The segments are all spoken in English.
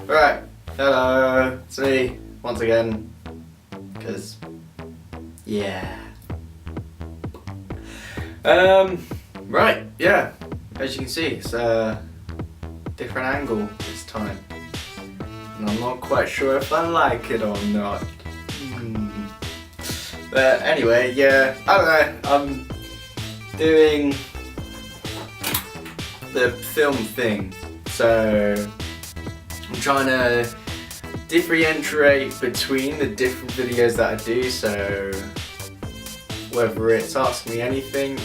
Right, hello, it's me once again, because, yeah. Right, yeah, as you can see, it's a different angle this time, and I'm not quite sure if I like it or not. But anyway, yeah, I don't know, I'm doing the film thing, so I'm trying to differentiate between the different videos that I do, so whether it's Ask Me Anything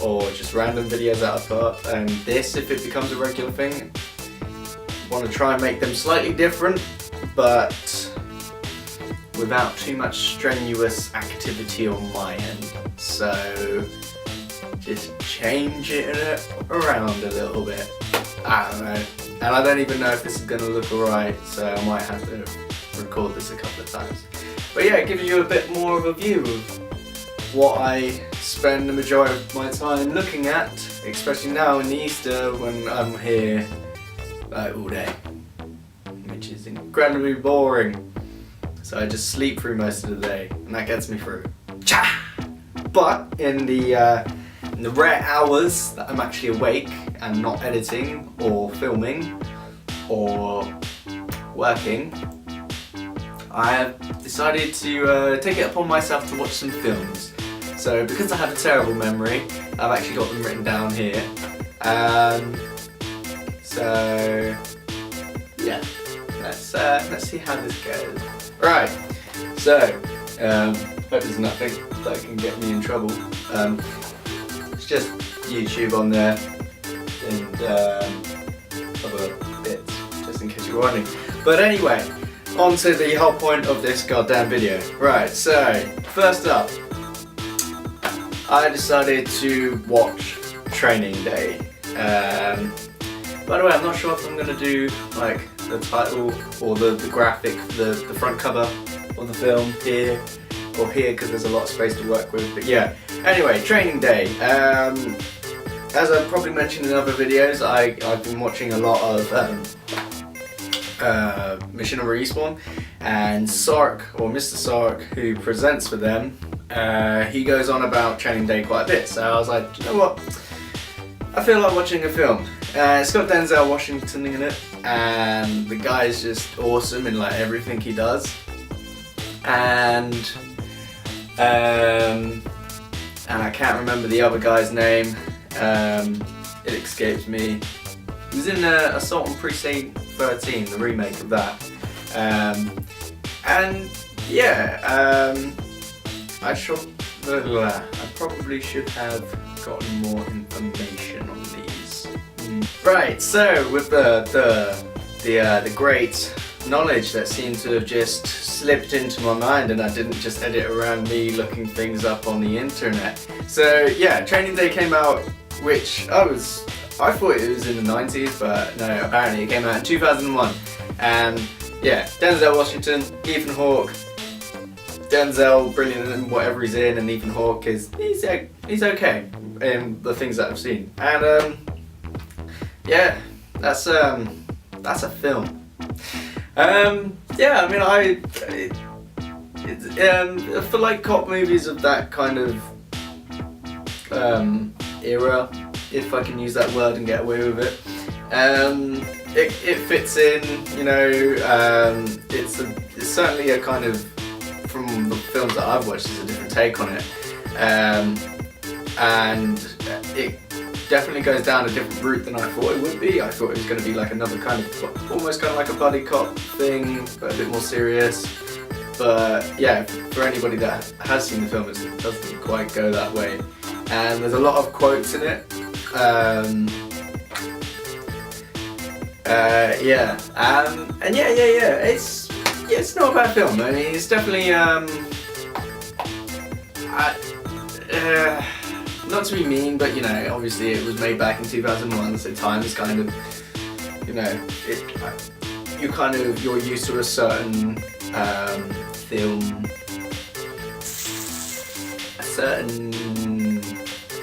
or just random videos that I put up, and this, if it becomes a regular thing, I want to try and make them slightly different, but without too much strenuous activity on my end. So just change it around a little bit. I don't know. And I don't even know if this is going to look alright, so I might have to record this a couple of times. But yeah, it gives you a bit more of a view of what I spend the majority of my time looking at, especially now in Easter when I'm here like all day, which is incredibly boring. So I just sleep through most of the day, and that gets me through. Cha! But in the rare hours that I'm actually awake and not editing or filming or working, I have decided to take it upon myself to watch some films. So because I have a terrible memory, I've actually got them written down here. So yeah, let's see how this goes. Right, so hope there's nothing that can get me in trouble. It's just YouTube on there and other bits, just in case you're wondering. But anyway, on to the whole point of this goddamn video. Right, so first up, I decided to watch Training Day. By the way, I'm not sure if I'm going to do like the title or the graphic, the front cover of the film here or here, because there's a lot of space to work with. But yeah, anyway, Training Day. As I've probably mentioned in other videos, I've been watching a lot of Mission of Respawn, and Sark, or Mr. Sark, who presents for them, he goes on about Training Day quite a bit. So I was like, you know what? I feel like watching a film. It's got Denzel Washington in it, and the guy is just awesome in like everything he does. And I can't remember the other guy's name. It escapes me. He was in Assault on Precinct 13, the remake of that. And yeah, I probably should have gotten more information on these. Right, so with the great knowledge that seemed to have just slipped into my mind, and I didn't just edit around me looking things up on the internet. So yeah, Training Day came out, which I thought it was in the 90s, but no, apparently it came out in 2001. And yeah, Denzel Washington, Ethan Hawke. Denzel, brilliant in whatever he's in, and Ethan Hawke he's okay in the things that I've seen. And yeah, that's a film. Yeah, I mean, for like cop movies of that kind of era, if I can use that word and get away with it, it fits in. You know, it's certainly a kind of, from the films that I've watched, it's a different take on it, and it definitely goes down a different route than I thought it would be. I thought it was going to be like another kind of, almost kind of like a buddy cop thing, but a bit more serious. But yeah, for anybody that has seen the film, it doesn't quite go that way. And there's a lot of quotes in it. And yeah, it's not a bad film. I mean, it's definitely not to be mean, but you know, obviously it was made back in 2001, so time is kind of, you know, you're used to a certain film, a certain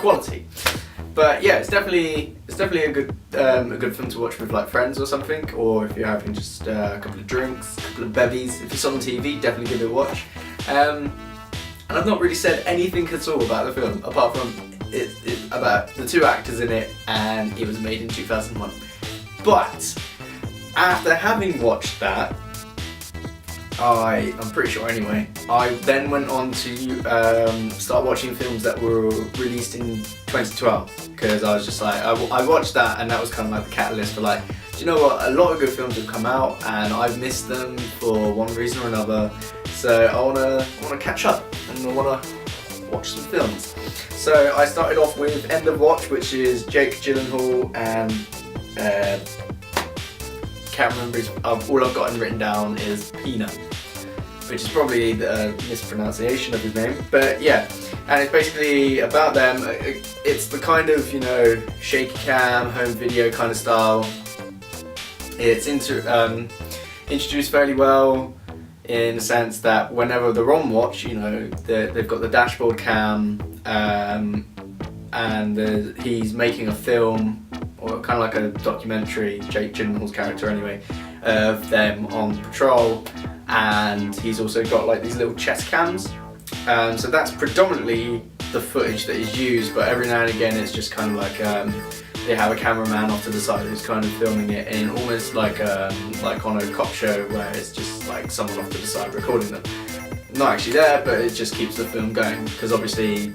quality. But yeah, it's definitely a good film to watch with like friends or something, or if you're having just a couple of drinks, a couple of bevies. If it's on TV, definitely give it a watch. And I've not really said anything at all about the film, apart from about the two actors in it, and it was made in 2001. But after having watched that, I'm pretty sure anyway, I then went on to start watching films that were released in 2012, because I was just like, I watched that, and that was kind of like the catalyst for like, do you know what, a lot of good films have come out and I've missed them for one reason or another, so I wanna catch up and I wanna watch some films. So I started off with End of Watch, which is Jake Gyllenhaal and can't remember all I've got written down is Pina, which is probably the mispronunciation of his name, but yeah, and it's basically about them. It's the kind of, you know, shaky cam, home video kind of style. It's introduced fairly well in the sense that whenever they're on watch, you know, they've got the dashboard cam, and he's making a film, or kind of like a documentary, Jake Gyllenhaal's character anyway, of them on patrol, and he's also got like these little chest cams, so that's predominantly the footage that is used, but every now and again it's just kind of like they have a cameraman off to the side who's kind of filming it in almost like on a cop show, where it's just like someone off to the side recording them. Not actually there, but it just keeps the film going, because obviously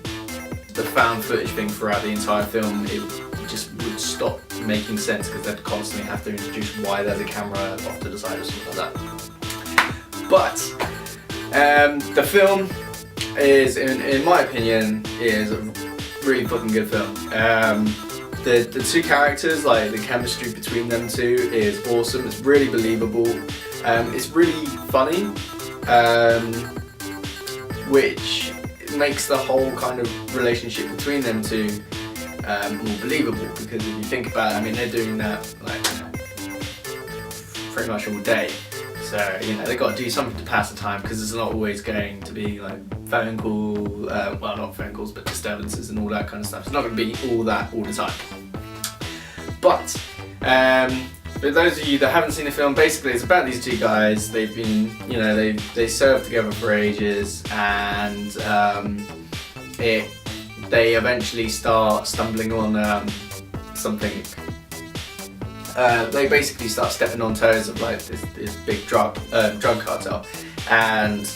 the found footage thing throughout the entire film, it just would stop making sense, because they'd constantly have to introduce why there's a camera off to the side or something like that. But the film is, in my opinion, is a really fucking good film. The two characters, like the chemistry between them two is awesome. It's really believable. It's really funny, which makes the whole kind of relationship between them two more believable, because if you think about it, I mean, they're doing that like, you know, pretty much all day, so you know they've got to do something to pass the time, because it's not always going to be like phone call, well, not phone calls, but disturbances and all that kind of stuff. It's not going to be all that all the time. But for those of you that haven't seen the film, basically it's about these two guys. They've been, you know, they served together for ages, and they eventually start stumbling on something. They basically start stepping on toes of like this big drug cartel, and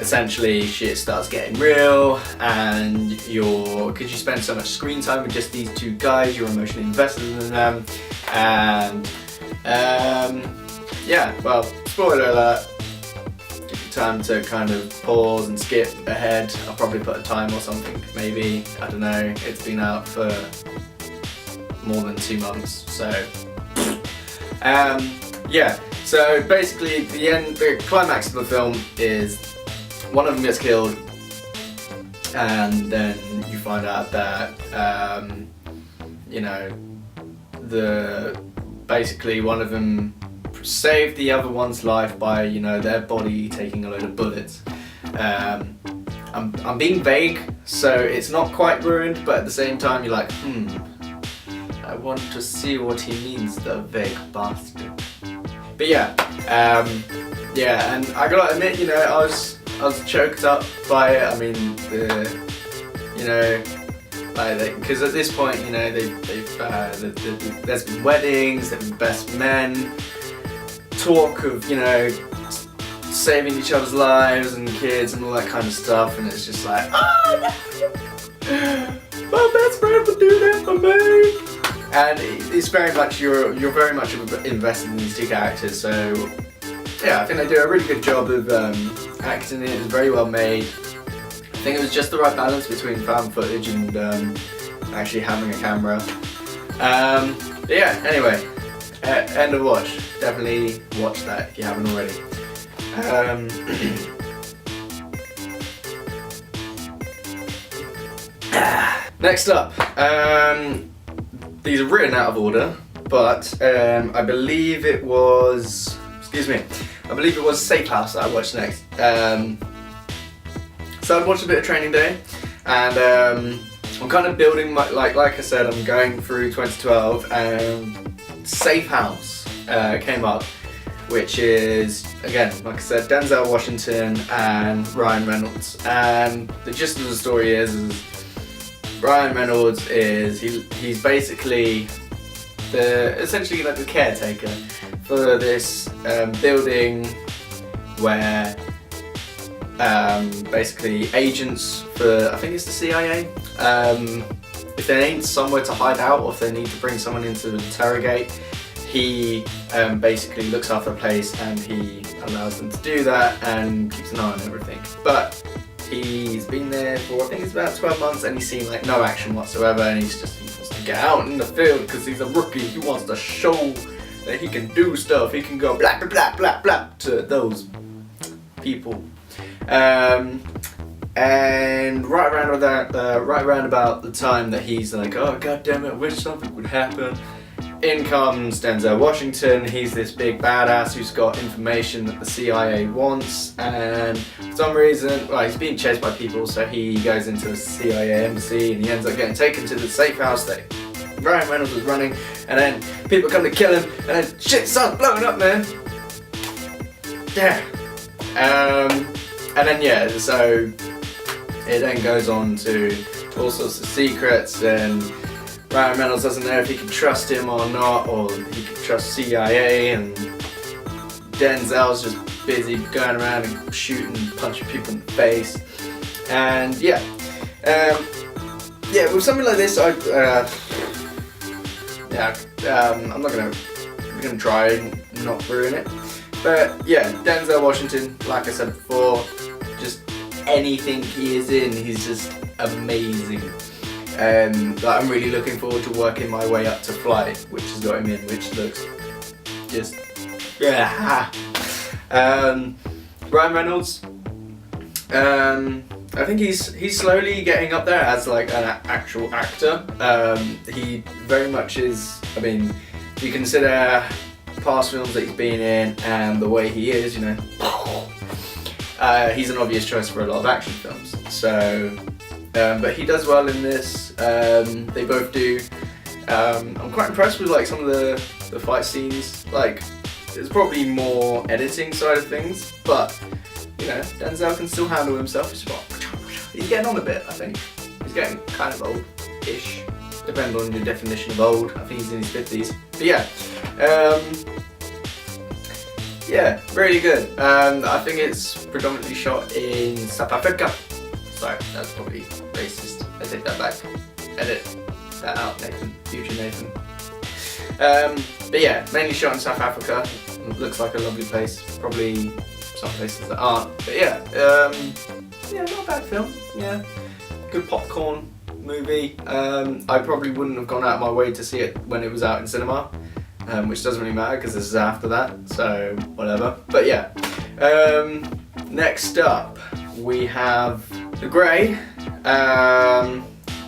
essentially shit starts getting real, and because you spend so much screen time with just these two guys, you're emotionally invested in them, and yeah, well, spoiler alert, give you time to kind of pause and skip ahead. I'll probably put a time or something, maybe, I don't know, it's been out for more than 2 months, so yeah, so basically the climax of the film is one of them gets killed, and then you find out that you know, basically one of them saved the other one's life by, you know, their body taking a load of bullets. I'm being vague, so it's not quite ruined, but at the same time you're like, I want to see what he means, the vague bastard. But yeah, yeah, and I gotta admit, you know, I was choked up by it. I mean, you know, like, because at this point, you know, there's been weddings, there've been best men, talk of, you know, saving each other's lives and kids and all that kind of stuff, and it's just like, oh no, my best friend would do that for me. And it's very much, you're very much invested in these two characters, so yeah, I think they do a really good job of acting it. It's very well made. I think it was just the right balance between found footage and actually having a camera. But yeah, anyway, End of Watch. Definitely watch that if you haven't already. Next up, these are written out of order, but I believe it was, I believe it was Safe House that I watched next. So I watched a bit of Training Day, and I'm kind of building my, like I said, I'm going through 2012 and Safe House came up, which is, again, like I said, Denzel Washington and Ryan Reynolds. And the gist of the story is Ryan Reynolds is, he's basically essentially like the caretaker for this building where basically agents for, I think it's the CIA, if they need somewhere to hide out or if they need to bring someone in to interrogate, he basically looks after the place and he allows them to do that and keeps an eye on everything. But he's been there for, I think it's about 12 months, and he's seen like no action whatsoever, and he wants to get out in the field because he's a rookie. He wants to show that he can do stuff. He can go blah blah blah blah blah to those people. And right around about the time that he's like, oh god damn it, I wish something would happen, in comes Denzel Washington. He's this big badass who's got information that the CIA wants, and for some reason, well, he's being chased by people, so he goes into the CIA embassy and he ends up getting taken to the safe house that Ryan Reynolds was running, and then people come to kill him, and then shit starts blowing up, man. Yeah. And then yeah, so it then goes on to all sorts of secrets, and Ryan Reynolds doesn't know if he can trust him or not, or he can trust CIA, and Denzel's just busy going around and shooting, punching people in the face. And yeah, with something like this, I'm gonna try and not ruin it. But yeah, Denzel Washington, like I said before, just anything he is in, he's just amazing. I'm really looking forward to working my way up to Fly, which has got him in, which looks just Ryan Reynolds, I think he's slowly getting up there as like an actual actor. He very much is. I mean, if you consider past films that he's been in and the way he is, you know, he's an obvious choice for a lot of action films. So, but he does well in this. They both do. I'm quite impressed with like some of the fight scenes. Like, there's probably more editing side of things, but you know, Denzel can still handle himself. He's getting on a bit, I think. He's getting kind of old-ish, depending on your definition of old. I think he's in his 50s. But yeah, really good. I think it's predominantly shot in South Africa. Sorry, that's probably racist. I take that back. Edit that out, Nathan. Future Nathan. But yeah, mainly shot in South Africa. Looks like a lovely place. Probably some places that aren't. But yeah, not a bad film. Yeah, good popcorn movie. I probably wouldn't have gone out of my way to see it when it was out in cinema, which doesn't really matter because this is after that, so whatever. But yeah, next up we have The Grey.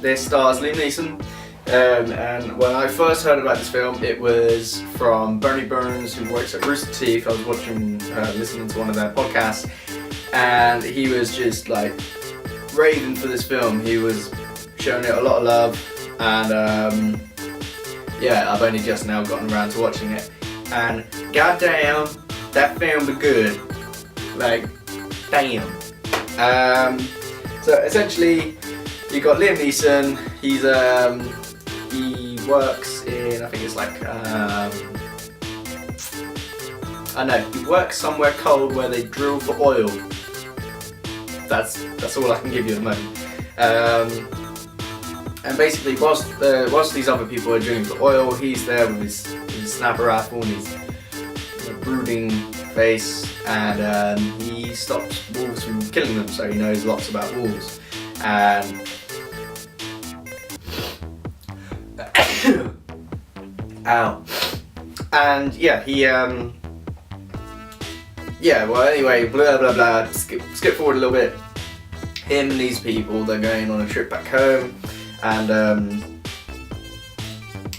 This stars Liam Neeson. And when I first heard about this film, it was from Bernie Burns, who works at Rooster Teeth. I was listening to one of their podcasts, and he was just like raving for this film. He was showing it a lot of love, and yeah, I've only just now gotten around to watching it, and goddamn, that film was good. Like, damn. So essentially, you got Liam Neeson. He works in, I think it's like, he works somewhere cold where they drill for oil. That's all I can give you at the moment. And basically, whilst these other people are drilling for oil, he's there with his snapper rifle and his brooding face, and he stops wolves from killing them, so he knows lots about wolves. And ow. And yeah, anyway, blah blah blah, skip forward a little bit. Him and these people, they're going on a trip back home, and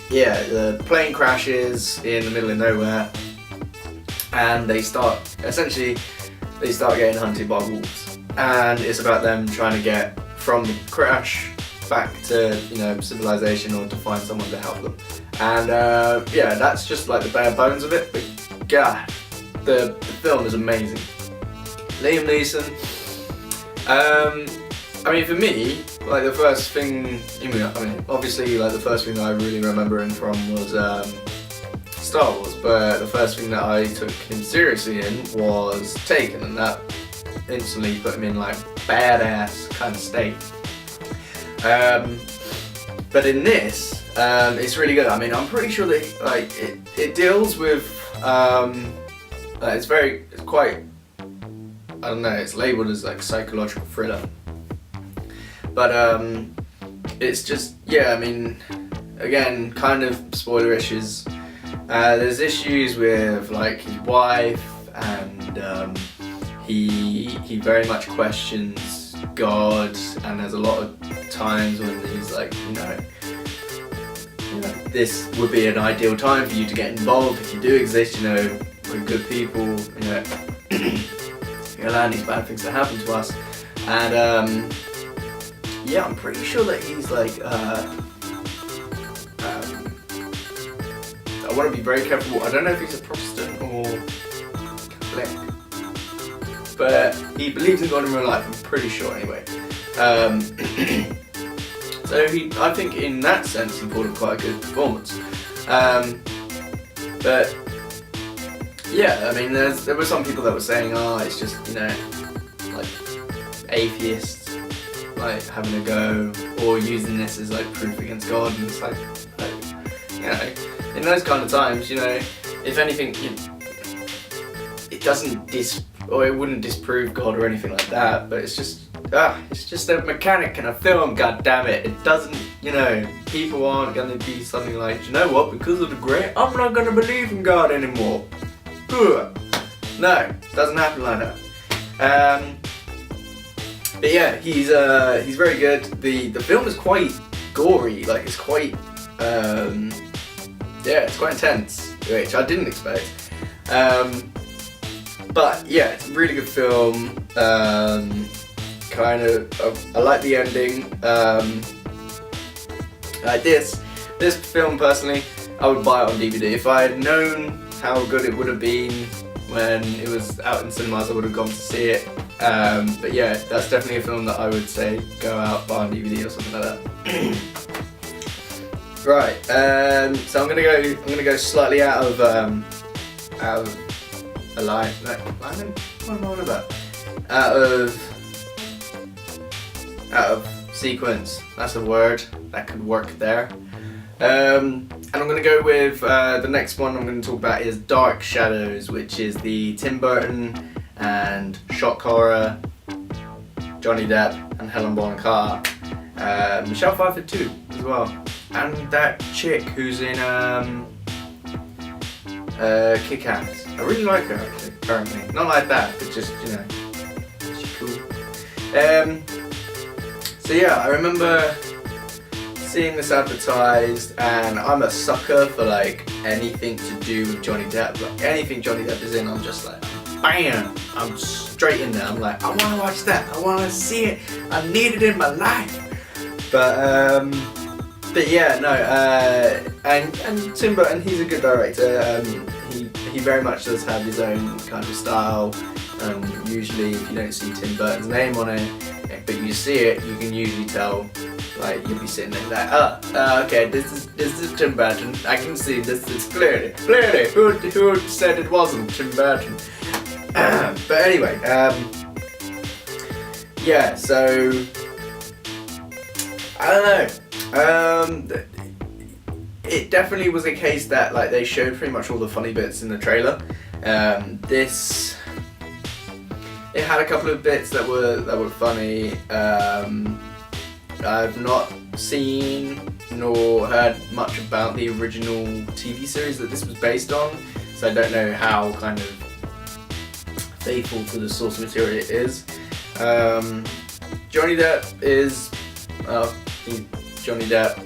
the plane crashes in the middle of nowhere, and they start getting hunted by wolves, and it's about them trying to get from the crash back to, you know, civilization or to find someone to help them. And yeah, that's just like the bare bones of it. But God, the film is amazing. Liam Neeson. I mean, for me, like the first thing, I mean, obviously, like the first thing that I really remember him from was Star Wars. But the first thing that I took him seriously in was Taken, and that instantly put him in like badass kind of state. But in this, it's really good. I mean, I'm pretty sure that like it deals with it's quite, I don't know, it's labelled as like psychological thriller. But it's just, yeah, I mean, again, kind of spoiler issues. There's issues with like his wife, and he very much questions God, and there's a lot of times when he's like, you know, this would be an ideal time for you to get involved if you do exist, you know, we're good people, you know, you're allowing these bad things to happen to us. And yeah, I'm pretty sure that he's like, I want to be very careful, I don't know if he's a Protestant or Catholic, but he believes in God in real life, I'm pretty sure anyway. So I think in that sense he pulled up quite a good performance. But yeah, I mean, there were some people that were saying, oh, it's just, you know, like atheists, like having a go, or using this as like proof against God, and it's like you know, in those kind of times, you know, if anything, it doesn't it wouldn't disprove God or anything like that, but it's just a mechanic in a film, god damn it. It doesn't, you know, people aren't gonna be something like, you know what, because of the great, I'm not gonna believe in God anymore. Ugh. No, doesn't happen like that. But yeah, he's very good. The film is quite gory, like it's quite yeah, it's quite intense, which I didn't expect. But yeah, it's a really good film. Kind of, I like the ending. Like this film personally, I would buy it on DVD. If I had known how good it would have been when it was out in cinemas, I would have gone to see it. But yeah, that's definitely a film that I would say go out, buy on DVD or something like that. Right, so I'm gonna go slightly out of a line. No, what am I on about? Out of sequence. That's a word that could work there. And I'm going to go with the next one I'm going to talk about is Dark Shadows, which is the Tim Burton and shock horror, Johnny Depp and Helen Bonham Carter, Michelle Pfeiffer too as well, and that chick who's in Kick-Ass. I really like her actually, currently. Not like that, but just, you know, she's cool. So yeah, I remember seeing this advertised, and I'm a sucker for like anything to do with Johnny Depp. Like anything Johnny Depp is in, I'm just like, bam! I'm straight in there. I'm like, I want to watch that. I want to see it. I need it in my life. But yeah, no. And Tim Burton, he's a good director. He very much does have his own kind of style. Usually, if you don't see Tim Burton's name on it, but you see it, you can usually tell. Like you'll be sitting there like, okay, this is Tim Burton. I can see this is clearly. Who said it wasn't Tim Burton? But anyway, yeah. So I don't know. It definitely was a case that like they showed pretty much all the funny bits in the trailer. It had a couple of bits that were funny. I've not seen nor heard much about the original TV series that this was based on, so I don't know how kind of faithful to the source material it is. Johnny Depp is he's Johnny Depp,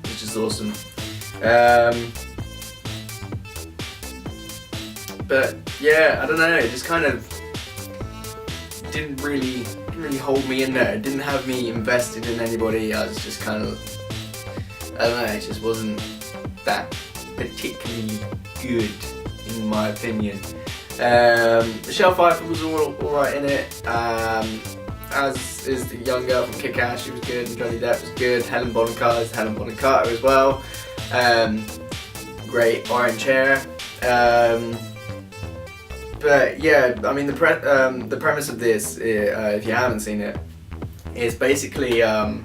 which is awesome. But yeah, I don't know, it just kind of didn't really hold me in there. It didn't have me invested in anybody. I was just kind of, I don't know, it just wasn't that particularly good in my opinion. Michelle Pfeiffer was alright in it, as is the young girl from Kick-Ass. She was good, and Johnny Depp was good. Helen Bonham Carter is Helen Bonham Carter as well. Great orange hair. But yeah, I mean the premise of this, if you haven't seen it, is basically you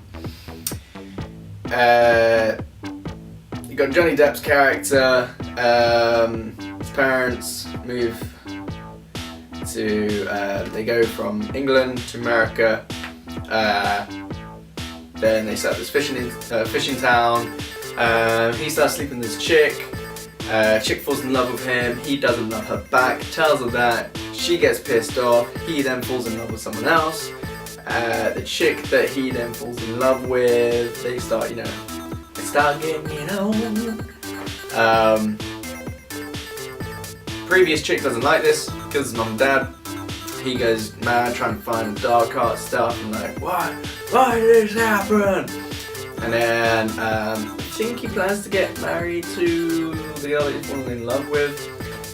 got Johnny Depp's character. His parents move to they go from England to America. Then they set up this fishing town. He starts sleeping with this chick. Chick falls in love with him. He doesn't love her back. Tells her that. She gets pissed off. He then falls in love with someone else. The chick that he then falls in love with, they start getting on. Previous chick doesn't like this because his mum and dad. He goes mad trying to find dark art stuff and like, why did this happen? And then I think he plans to get married to the girl that he's fallen in love with.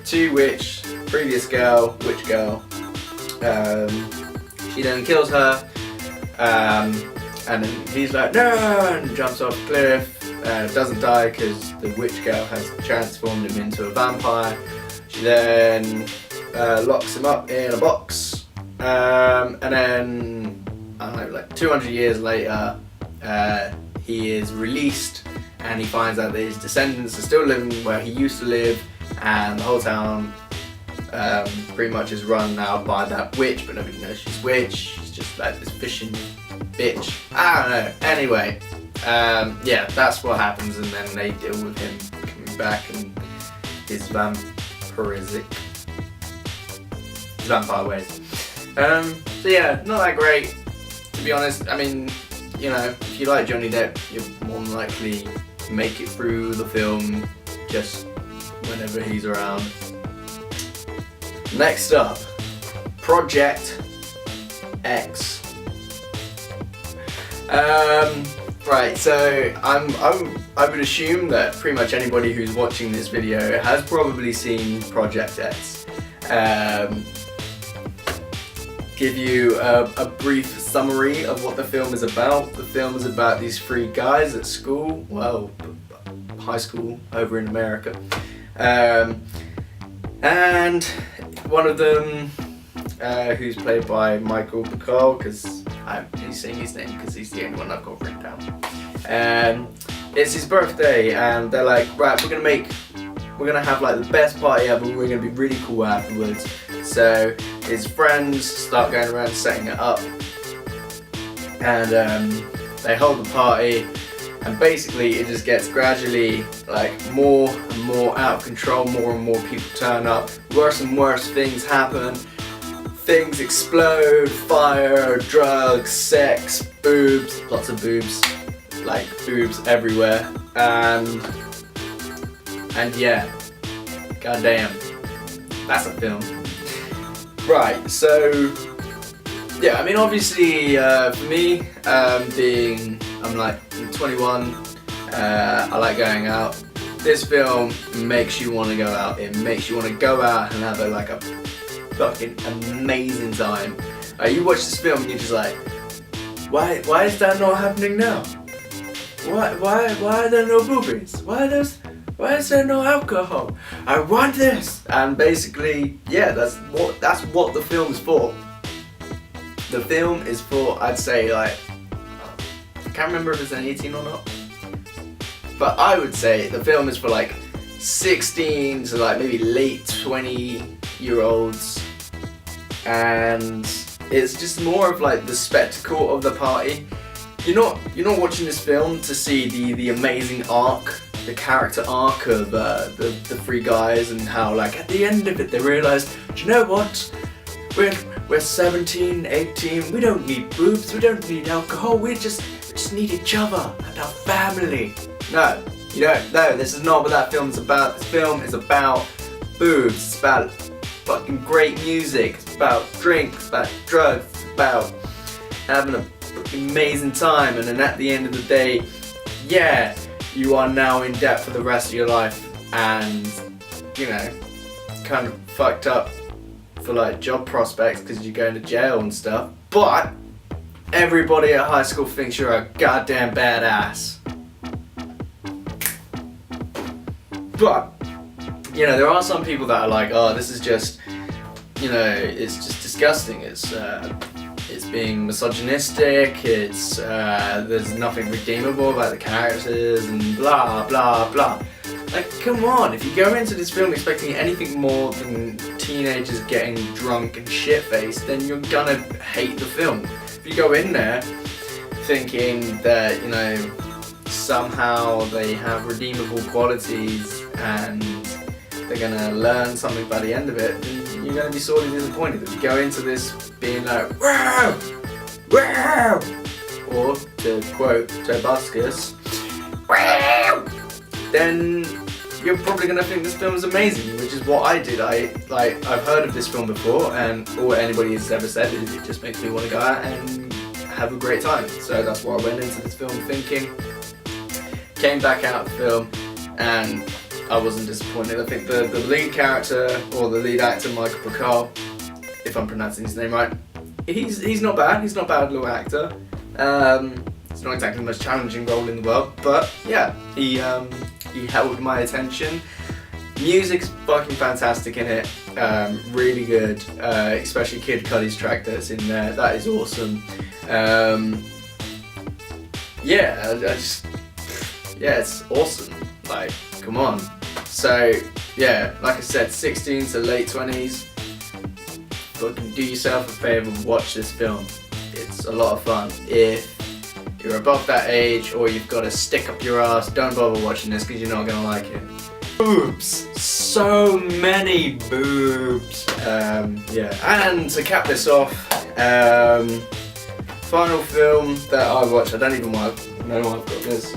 To which previous girl, witch girl, she then kills her. And then he's like, no, and jumps off a cliff. Doesn't die because the witch girl has transformed him into a vampire. She then locks him up in a box, and then I don't know, like 200 years later, he is released, and he finds out that his descendants are still living where he used to live, and the whole town pretty much is run now by that witch, but nobody knows she's witch. She's just like this fishing bitch. I don't know. Anyway, yeah, that's what happens, and then they deal with him coming back and his vampire ways. So yeah, not that great, to be honest. I mean, you know, if you like Johnny Depp, you're more than likely to make it through the film just whenever he's around. Next up, Project X. Right, so I would assume that pretty much anybody who's watching this video has probably seen Project X. Give you a brief summary of what the film is about. The film is about these three guys at school, well, high school over in America, and one of them, who's played by Michael Bacall, because he's saying his name because he's the only one I've got written down. It's his birthday, and they're like, right, we're gonna have like the best party ever. We're gonna be really cool afterwards. So his friends start going around setting it up, and they hold the party, and basically it just gets gradually like more and more out of control. More and more people turn up. Worse and worse things happen. Things explode, fire, drugs, sex, boobs, lots of boobs, like boobs everywhere, and yeah, goddamn, that's a film. Right, so yeah, I mean obviously for me, I'm like 21, I like going out. This film makes you want to go out. It makes you want to go out and have a fucking amazing time. You watch this film and you're just like, why is that not happening now? Why are there no boobies? Why is there no alcohol? I want this. And basically, yeah, that's what the film is for. The film is for, I'd say, like, I can't remember if it's an 18 or not, but I would say the film is for like 16 to like maybe late 20-year-olds, and it's just more of like the spectacle of the party. You're not watching this film to see the amazing arc, the character arc of the three guys, and how like at the end of it they realise, do you know what? We're 17, 18, we don't need boobs, we don't need alcohol, we just need each other and our family. No, you don't. No, this is not what that film is about. This film is about boobs. It's about fucking great music, it's about drinks, it's about drugs, it's about having a fucking amazing time, and then at the end of the day, yeah, you are now in debt for the rest of your life, and you know, kind of fucked up for like job prospects because you're going to jail and stuff, but everybody at high school thinks you're a goddamn badass. But, you know, there are some people that are like, oh, this is just, you know, it's just disgusting, it's being misogynistic, there's nothing redeemable about the characters, and blah, blah, blah. Like, come on, if you go into this film expecting anything more than teenagers getting drunk and shit-faced, then you're gonna hate the film. If you go in there thinking that, you know, somehow they have redeemable qualities and they're gonna learn something by the end of it, then you're gonna be sorely disappointed. If you go into this being like, wow, wow, or to quote Tobuscus, wow, then you're probably gonna think this film is amazing, which is what I did. I've heard of this film before, and all anybody has ever said is it just makes me want to go out and have a great time. So that's why I went into this film thinking. Came back out of the film, and I wasn't disappointed. I think the lead character, or the lead actor, Michael Bacall, if I'm pronouncing his name right, he's not bad. He's not a bad little actor. It's not exactly the most challenging role in the world, but yeah, he held my attention. Music's fucking fantastic in it, really good, especially Kid Cudi's track that's in there. That is awesome. Yeah, it's awesome. Like, come on. So, yeah, like I said, 16 to late 20s, fucking do yourself a favour and watch this film. It's a lot of fun. If you're above that age, or you've got a stick up your ass, don't bother watching this because you're not gonna like it. Boobs! So many boobs! Yeah, and to cap this off, final film that I watched, I don't even know why I've got this.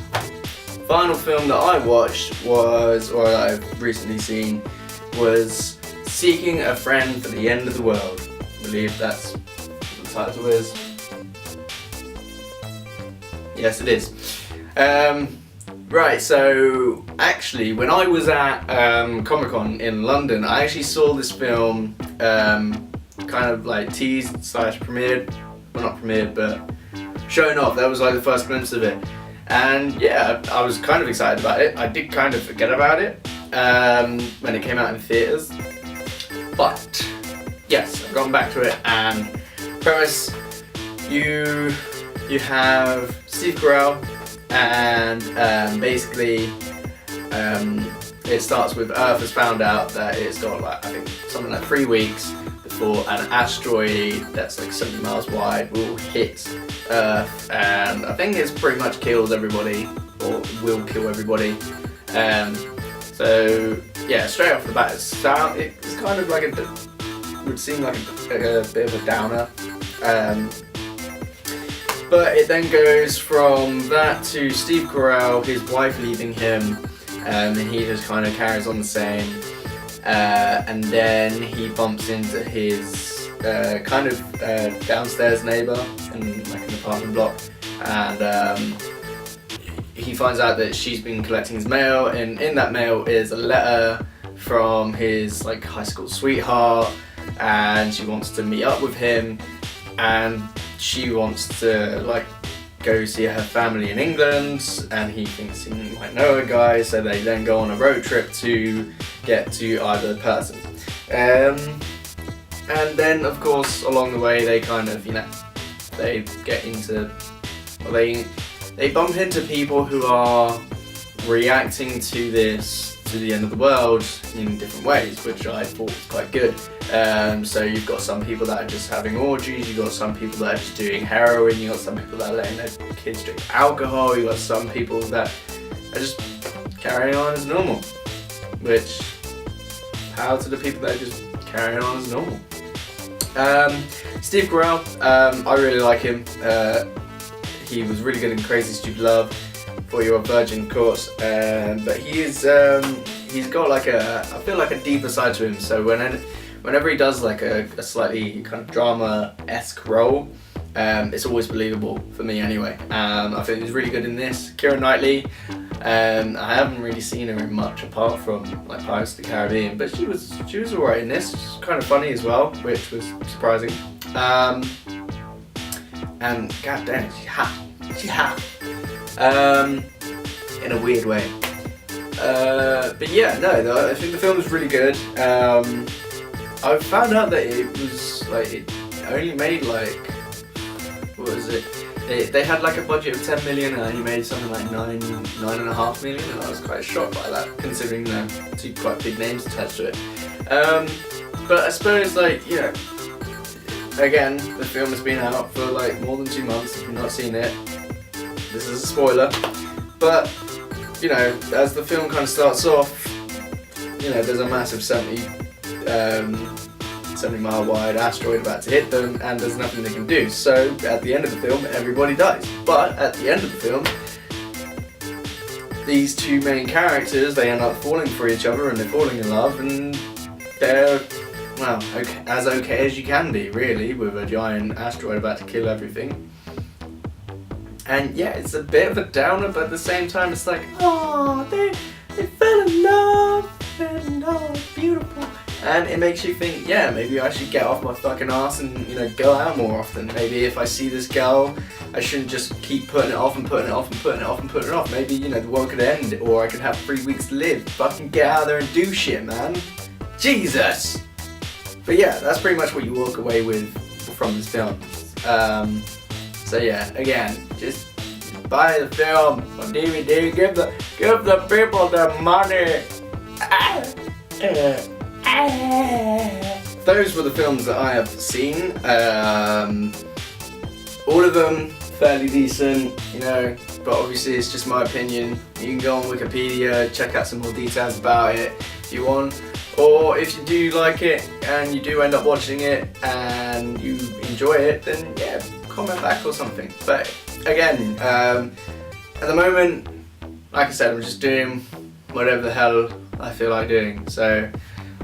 Final film that I watched was, or I've recently seen, was Seeking a Friend for the End of the World. I believe that's what the title is. Yes, it is. Right, so actually, when I was at Comic-Con in London, I actually saw this film kind of like teased / premiered. Well, not premiered, but shown off. That was like the first glimpse of it. And yeah, I was kind of excited about it. I did kind of forget about it when it came out in theatres. But yes, I've gone back to it, and premise, you have Steve Carell, and basically it starts with Earth has found out that it's got like, I think something like 3 weeks before an asteroid that's like 70 miles wide will hit Earth, and I think it's pretty much kills everybody, or will kill everybody. So yeah, straight off the bat, it's kind of like would seem like a bit of a downer. But it then goes from that to Steve Carell, his wife leaving him, and he just kind of carries on the same. And then he bumps into his kind of downstairs neighbour in like an apartment block, and he finds out that she's been collecting his mail, and in that mail is a letter from his like high school sweetheart, and she wants to meet up with him, and she wants to like go see her family in England, and he thinks he might know a guy, so they then go on a road trip to get to either person. And then of course along the way they kind of, you know, they get into, well, they bump into people who are reacting to this, to the end of the world, in different ways, which I thought was quite good. So you've got some people that are just having orgies, you've got some people that are just doing heroin, you've got some people that are letting their kids drink alcohol, you've got some people that are just carrying on as normal. Which, power to the people that are just carrying on as normal. Steve Carell, I really like him. He was really good in Crazy Stupid Love, For You're a Virgin, of course, but he's got like I feel like a deeper side to him. So whenever he does like a slightly kind of drama-esque role, it's always believable for me anyway. I think he's really good in this. Keira Knightley, I haven't really seen her in much apart from like Pirates of the Caribbean, but she was alright in this. She's kind of funny as well, which was surprising. And god damn, she's hot. In a weird way. But yeah, no, I think the film was really good. I found out that it was like, it only made like, what was it? They had like a budget of 10 million and he made something like 9.5 million, and I was quite shocked by that, considering two quite big names attached to it. But I suppose, like, you know, again, the film has been out for like more than 2 months. If you've not seen it, this is a spoiler. But, you know, as the film kind of starts off, you know, there's a massive 70-mile wide asteroid about to hit them, and there's nothing they can do. So at the end of the film, everybody dies. But at the end of the film, these two main characters, they end up falling for each other and they're falling in love, and they're, well, as okay as you can be, really, with a giant asteroid about to kill everything. And yeah, it's a bit of a downer, but at the same time, it's like, oh, they fell in love, and oh, it's beautiful. And it makes you think, yeah, maybe I should get off my fucking ass and, you know, go out more often. Maybe if I see this girl, I shouldn't just keep putting it off and putting it off and putting it off and putting it off. Maybe, you know, the world could end, or I could have 3 weeks to live. Fucking get out there and do shit, man. Jesus! But yeah, that's pretty much what you walk away with from this film. So yeah, again, just buy the film on DVD. Give the people their money. Those were the films that I have seen. All of them fairly decent, you know, but obviously it's just my opinion. You can go on Wikipedia, check out some more details about it if you want. Or if you do like it and you do end up watching it and you enjoy it, then yeah, comment back or something. But again, at the moment, like I said, I'm just doing whatever the hell I feel like doing. So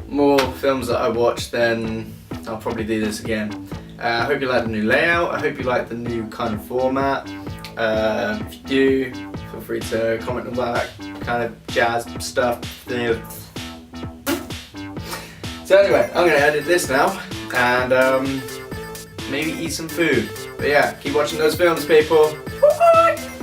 more films that I watch, then I'll probably do this again. I hope you like the new layout. I hope you like the new kind of format. If you do, feel free to comment on that kind of jazz stuff. So anyway, I'm going to edit this now and maybe eat some food. But yeah, keep watching those films, people. Bye!